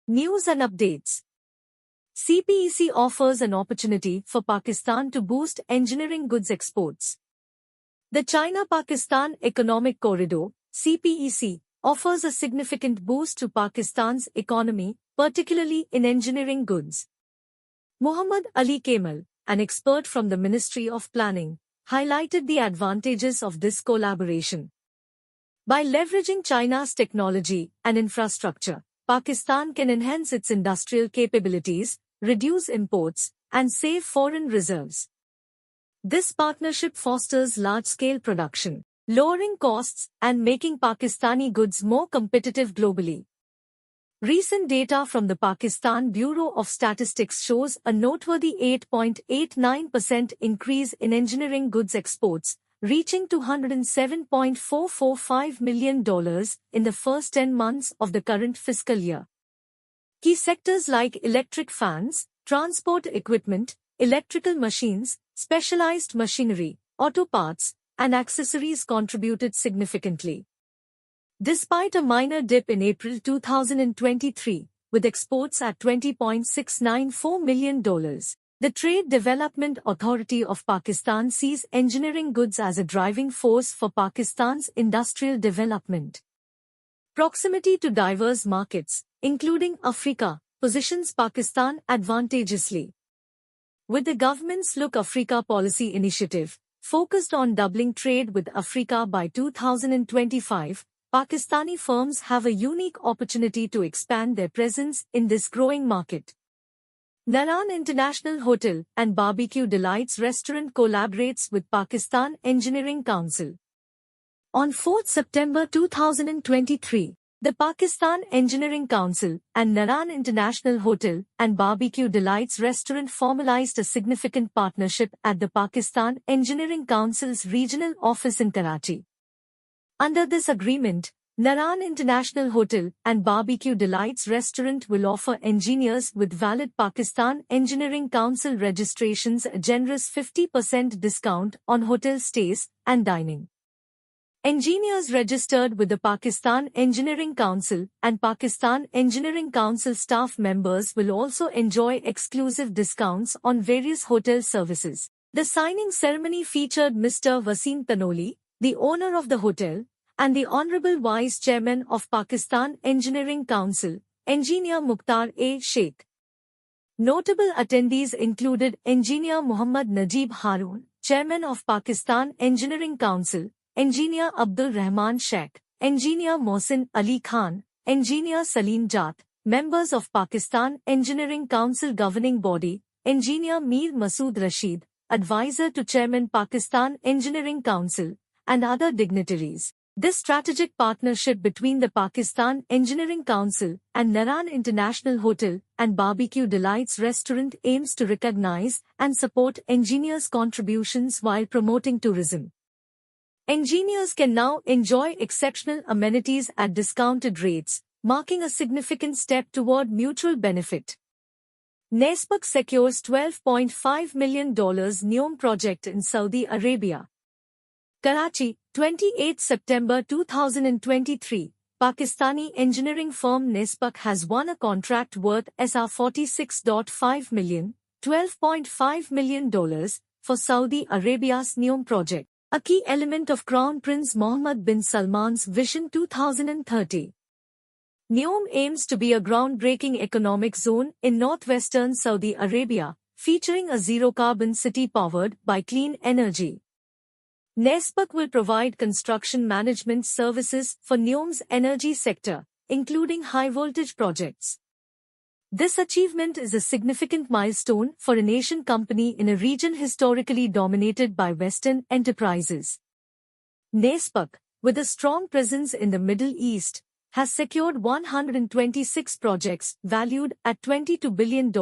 News and updates. CPEC offers an opportunity for Pakistan to boost engineering goods exports. The China-Pakistan Economic Corridor, CPEC, offers a significant boost to Pakistan's economy, particularly in engineering goods. Muhammad Ali Kemal, an expert from the Ministry of Planning, highlighted the advantages of this collaboration. By leveraging China's technology and infrastructure, Pakistan can enhance its industrial capabilities, reduce imports, and save foreign reserves. This partnership fosters large-scale production, lowering costs and making Pakistani goods more competitive globally. Recent data from the Pakistan Bureau of Statistics shows a noteworthy 8.89% increase in engineering goods exports, reaching $207.445 million in the first 10 months of the current fiscal year. Key sectors like electric fans, transport equipment, electrical machines, specialized machinery, auto parts, and accessories contributed significantly. Despite a minor dip in April 2023, with exports at $20.694 million, the Trade Development Authority of Pakistan sees engineering goods as a driving force for Pakistan's industrial development. Proximity to diverse markets, including Africa, positions Pakistan advantageously. With the government's Look Africa policy initiative, focused on doubling trade with Africa by 2025, Pakistani firms have a unique opportunity to expand their presence in this growing market. Naran International Hotel and Barbecue Delights Restaurant collaborates with Pakistan Engineering Council. On 4 September 2023, the Pakistan Engineering Council and Naran International Hotel and Barbecue Delights Restaurant formalized a significant partnership at the Pakistan Engineering Council's regional office in Karachi. Under this agreement, Naran International Hotel and Barbecue Delights Restaurant will offer engineers with valid Pakistan Engineering Council registrations a generous 50% discount on hotel stays and dining. Engineers registered with the Pakistan Engineering Council and Pakistan Engineering Council staff members will also enjoy exclusive discounts on various hotel services. The signing ceremony featured Mr. Wasim Tanoli, the owner of the hotel, and the Honorable Vice Chairman of Pakistan Engineering Council, Engineer Mukhtar A. Sheikh. Notable attendees included Engineer Muhammad Najib Haroon, Chairman of Pakistan Engineering Council, Engineer Abdul Rahman Sheikh, Engineer Mohsin Ali Khan, Engineer Salim Jat, members of Pakistan Engineering Council Governing Body, Engineer Mir Masood Rashid, Advisor to Chairman Pakistan Engineering Council, and other dignitaries. This strategic partnership between the Pakistan Engineering Council and Naran International Hotel and Barbecue Delights Restaurant aims to recognize and support engineers' contributions while promoting tourism. Engineers can now enjoy exceptional amenities at discounted rates, marking a significant step toward mutual benefit. NESPAC secures $12.5 million NEOM project in Saudi Arabia. Karachi, 28 September 2023, Pakistani engineering firm NESPAC has won a contract worth $46.5 million, $12.5 million for Saudi Arabia's NEOM project, a key element of Crown Prince Mohammed bin Salman's Vision 2030. NEOM aims to be a groundbreaking economic zone in northwestern Saudi Arabia, featuring a zero-carbon city powered by clean energy. NESPAC will provide construction management services for NEOM's energy sector, including high-voltage projects. This achievement is a significant milestone for an Asian company in a region historically dominated by Western enterprises. NESPAC, with a strong presence in the Middle East, has secured 126 projects valued at $22 billion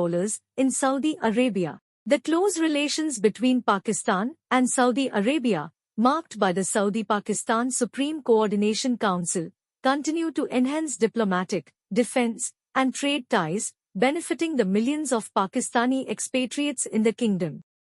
in Saudi Arabia. The close relations between Pakistan and Saudi Arabia, marked by the Saudi-Pakistan Supreme Coordination Council, continue to enhance diplomatic, defense, and trade ties, benefiting the millions of Pakistani expatriates in the kingdom.